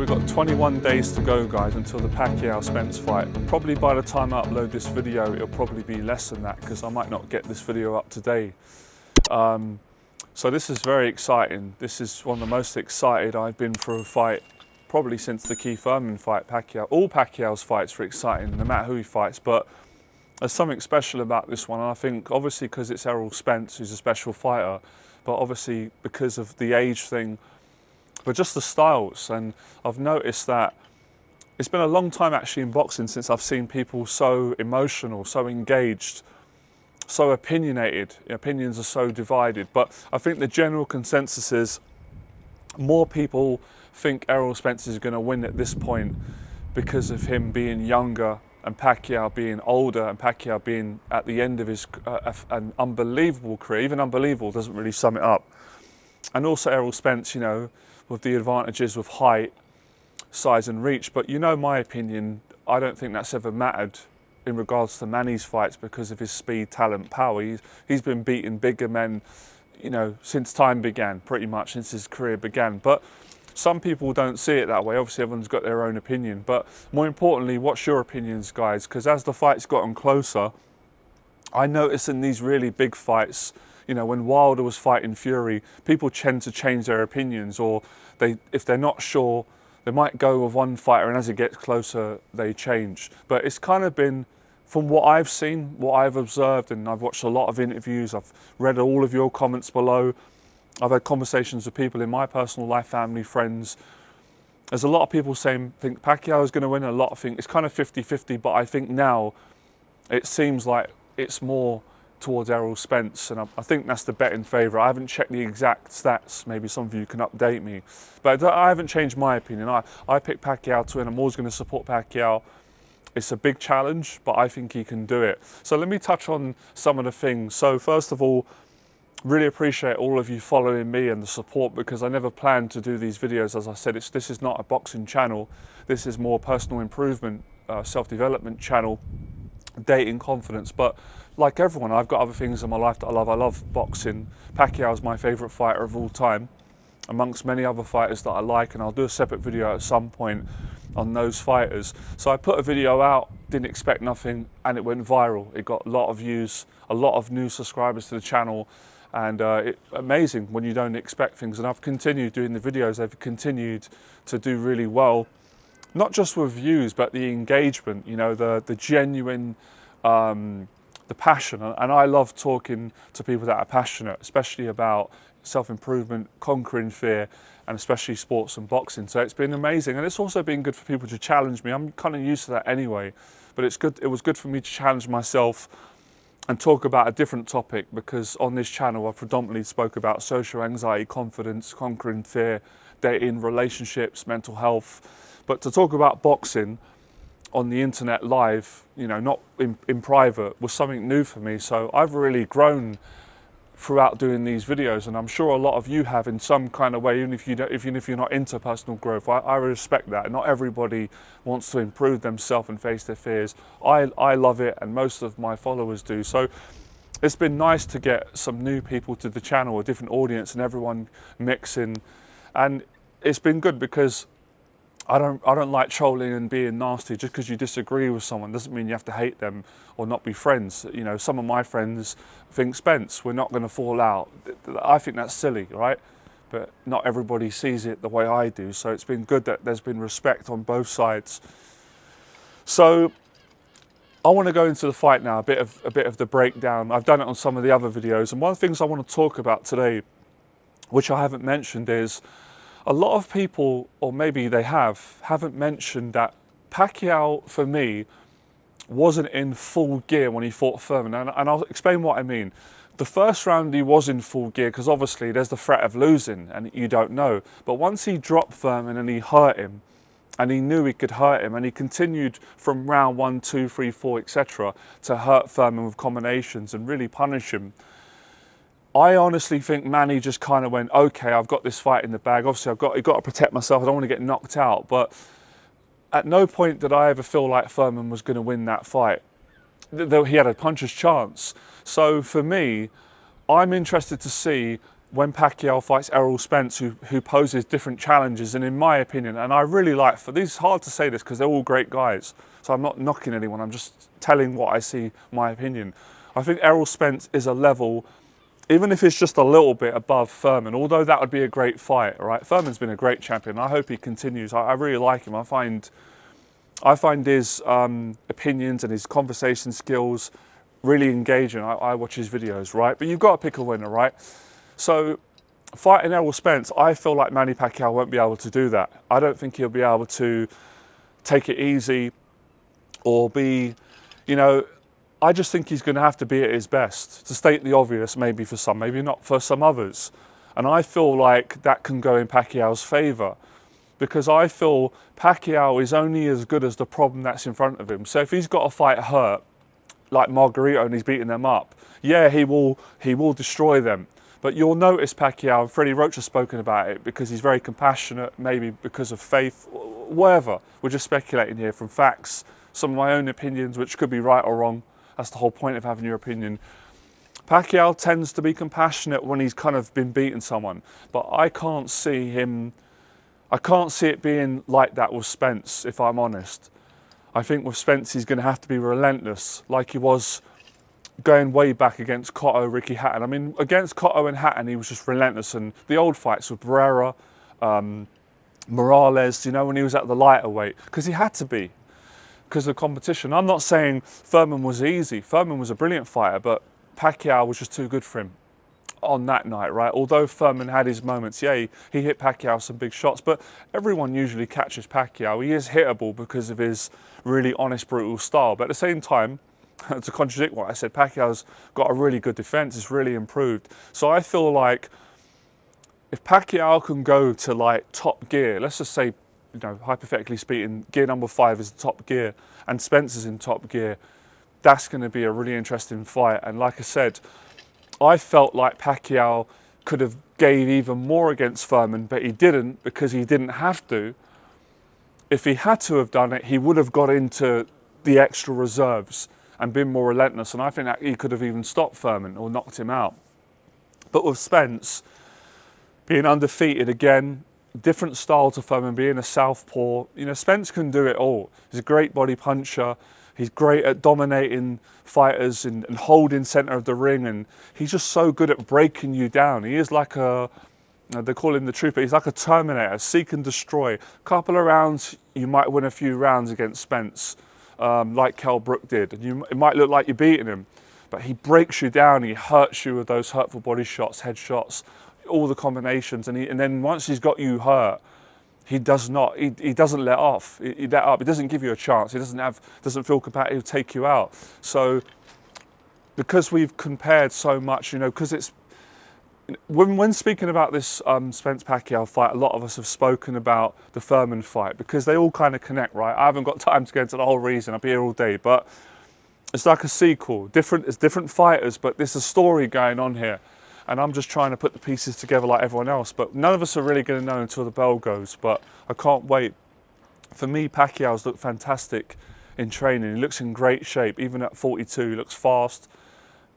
we've got 21 days to go, guys, until the Pacquiao-Spence fight. Probably by the time I upload this video, it'll probably be less than that because I might not get this video up today. So this is very exciting. This is one of the most excited I've been for a fight probably since the Keith Thurman fight, Pacquiao. All Pacquiao's fights are exciting, no matter who he fights, but there's something special about this one. And I think obviously because it's Errol Spence, who's a special fighter, but obviously because of the age thing, but just the styles. And I've noticed that it's been a long time actually in boxing since I've seen people so emotional, so engaged, so opinionated. Opinions are so divided, but I think the general consensus is more people think Errol Spence is going to win at this point because of him being younger and Pacquiao being older and Pacquiao being at the end of his an unbelievable career. Even unbelievable doesn't really sum it up. And also Errol Spence, you know, with the advantages with height, size and reach. But you know my opinion, I don't think that's ever mattered in regards to Manny's fights because of his speed, talent, power. He's been beating bigger men, you know, since time began, pretty much since his career began. But some people don't see it that way. Obviously everyone's got their own opinion. But more importantly, what's your opinions, guys? Because as the fight's gotten closer, I notice in these really big fights, you know, when Wilder was fighting Fury, people tend to change their opinions, or if they're not sure, they might go with one fighter, and as it gets closer, they change. But it's kind of been, from what I've seen, what I've observed, and I've watched a lot of interviews, I've read all of your comments below, I've had conversations with people in my personal life, family, friends. There's a lot of people saying, think Pacquiao is going to win, a lot of think it's kind of 50-50, but I think now it seems like it's more towards Errol Spence, and I think that's the betting favourite. I haven't checked the exact stats, maybe some of you can update me, but I haven't changed my opinion. I picked Pacquiao to win. I'm always going to support Pacquiao. It's a big challenge, but I think he can do it. So let me touch on some of the things. So first of all, really appreciate all of you following me and the support, because I never planned to do these videos. As I said, this is not a boxing channel. This is more personal improvement, self-development channel, dating, confidence. But like everyone, I've got other things in my life that I love. I love boxing. Pacquiao is my favourite fighter of all time, amongst many other fighters that I like, and I'll do a separate video at some point on those fighters. So I put a video out, didn't expect nothing, and it went viral. It got a lot of views, a lot of new subscribers to the channel, and amazing when you don't expect things. And I've continued doing the videos. They've continued to do really well, not just with views, but the engagement, you know, the genuine, the passion. And I love talking to people that are passionate, especially about self-improvement, conquering fear, and especially sports and boxing. So it's been amazing. And it's also been good for people to challenge me. I'm kind of used to that anyway, but it's good. It was good for me to challenge myself and talk about a different topic, because on this channel I predominantly spoke about social anxiety, confidence, conquering fear, dating, relationships, mental health. But to talk about boxing on the internet live, you know, not in private, was something new for me. So I've really grown throughout doing these videos, and I'm sure a lot of you have in some kind of way, even if you're not into personal growth. I respect that. Not everybody wants to improve themselves and face their fears. I love it, and most of my followers do. So it's been nice to get some new people to the channel, a different audience, and everyone mixing. And it's been good because I don't like trolling and being nasty. Just because you disagree with someone doesn't mean you have to hate them or not be friends. You know, some of my friends think, Spence, we're not going to fall out. I think that's silly, right? But not everybody sees it the way I do. So it's been good that there's been respect on both sides. So I want to go into the fight now, a bit of the breakdown. I've done it on some of the other videos, and one of the things I want to talk about today, which I haven't mentioned, is a lot of people, or maybe they haven't mentioned that Pacquiao, for me, wasn't in full gear when he fought Thurman. And I'll explain what I mean. The first round he was in full gear because obviously there's the threat of losing and you don't know. But once he dropped Thurman and he hurt him, and he knew he could hurt him, and he continued from round 1, 2, 3, 4, etc. to hurt Thurman with combinations and really punish him. I honestly think Manny just kind of went, okay, I've got this fight in the bag. Obviously, I've got to protect myself. I don't want to get knocked out. But at no point did I ever feel like Thurman was going to win that fight, though he had a puncher's chance. So for me, I'm interested to see when Pacquiao fights Errol Spence, who poses different challenges, and in my opinion, and I really like, for these, it's hard to say this because they're all great guys, so I'm not knocking anyone, I'm just telling what I see, my opinion. I think Errol Spence is a level, even if it's just a little bit above Thurman, although that would be a great fight, right? Thurman's been a great champion, I hope he continues. I really like him. I find his opinions and his conversation skills really engaging. I watch his videos, right? But you've got to pick a winner, right? So fighting Errol Spence, I feel like Manny Pacquiao won't be able to do that. I don't think he'll be able to take it easy or be, you know, I just think he's going to have to be at his best, to state the obvious, maybe for some, maybe not for some others. And I feel like that can go in Pacquiao's favour, because I feel Pacquiao is only as good as the problem that's in front of him. So if he's got a fight hurt, like Margarito, and he's beating them up, yeah, he will destroy them. But you'll notice Pacquiao, and Freddie Roach has spoken about it, because he's very compassionate, maybe because of faith, whatever. We're just speculating here from facts, some of my own opinions, which could be right or wrong. That's the whole point of having your opinion. Pacquiao tends to be compassionate when he's kind of been beating someone, but I can't see it being like that with Spence, if I'm honest. I think with Spence, he's going to have to be relentless, like he was going way back against Cotto, Ricky Hatton. I mean, against Cotto and Hatton, he was just relentless. And the old fights with Barrera, Morales, you know, when he was at the lighter weight, because he had to be, because of the competition. I'm not saying Thurman was easy. Thurman was a brilliant fighter, but Pacquiao was just too good for him on that night, right? Although Thurman had his moments, yeah, he hit Pacquiao some big shots, but everyone usually catches Pacquiao. He is hittable because of his really honest, brutal style. But at the same time, to contradict what I said, Pacquiao's got a really good defense. It's really improved. So I feel like if Pacquiao can go to like top gear, let's just say, you know, hypothetically speaking, gear number 5 is the top gear and Spence is in top gear, that's going to be a really interesting fight. And like I said, I felt like Pacquiao could have gave even more against Thurman, but he didn't, because he didn't have to. If he had to have done it, he would have got into the extra reserves and been more relentless, and I think that he could have even stopped Thurman or knocked him out. But with Spence being undefeated again, different style to Thurman, being a southpaw, you know, Spence can do it all. He's a great body puncher. He's great at dominating fighters and holding centre of the ring, and he's just so good at breaking you down. He is like a, they call him the Trooper, he's like a Terminator, seek and destroy. Couple of rounds, you might win a few rounds against Spence, like Kell Brook did, and it might look like you're beating him, but he breaks you down, he hurts you with those hurtful body shots, head shots, all the combinations, and then once he's got you hurt, he doesn't let off. He let up. He doesn't give you a chance. He doesn't feel compatible. He'll take you out. So because we've compared so much, you know, because it's when speaking about this Spence Pacquiao fight, a lot of us have spoken about the Thurman fight because they all kind of connect, right? I haven't got time to get into the whole reason. I'll be here all day, but it's like a sequel. It's different fighters, but there's a story going on here. And I'm just trying to put the pieces together like everyone else. But none of us are really going to know until the bell goes. But I can't wait. For me, Pacquiao's looked fantastic in training. He looks in great shape. Even at 42, he looks fast.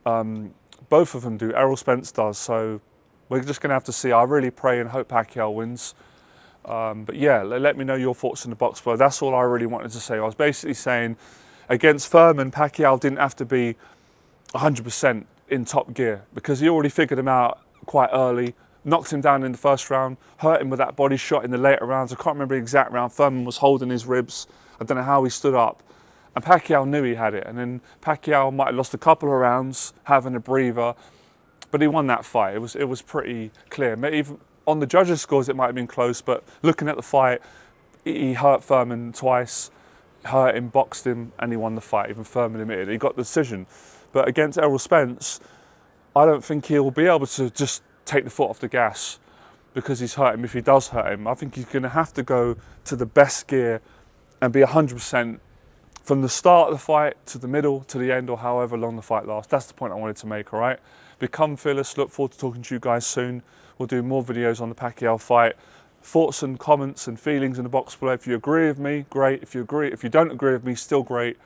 Both of them do. Errol Spence does. So we're just going to have to see. I really pray and hope Pacquiao wins. But yeah, let me know your thoughts in the box below. That's all I really wanted to say. I was basically saying against Thurman, Pacquiao didn't have to be 100% in top gear because he already figured him out quite early, knocked him down in the first round, hurt him with that body shot in the later rounds. I can't remember the exact round. Thurman was holding his ribs. I don't know how he stood up. And Pacquiao knew he had it. And then Pacquiao might have lost a couple of rounds having a breather, but he won that fight. It was pretty clear. Even on the judges' scores, it might have been close, but looking at the fight, he hurt Thurman twice, hurt him, boxed him, and he won the fight. Even Thurman admitted he got the decision. But against Errol Spence, I don't think he'll be able to just take the foot off the gas because he's hurt him. If he does hurt him, I think he's going to have to go to the best gear and be 100% from the start of the fight to the middle to the end, or however long the fight lasts. That's the point I wanted to make, all right? Become fearless. Look forward to talking to you guys soon. We'll do more videos on the Pacquiao fight. Thoughts and comments and feelings in the box below. If you agree with me, great. If you don't agree with me, still great.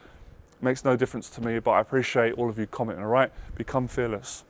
Makes no difference to me, but I appreciate all of you commenting, all right? Become fearless.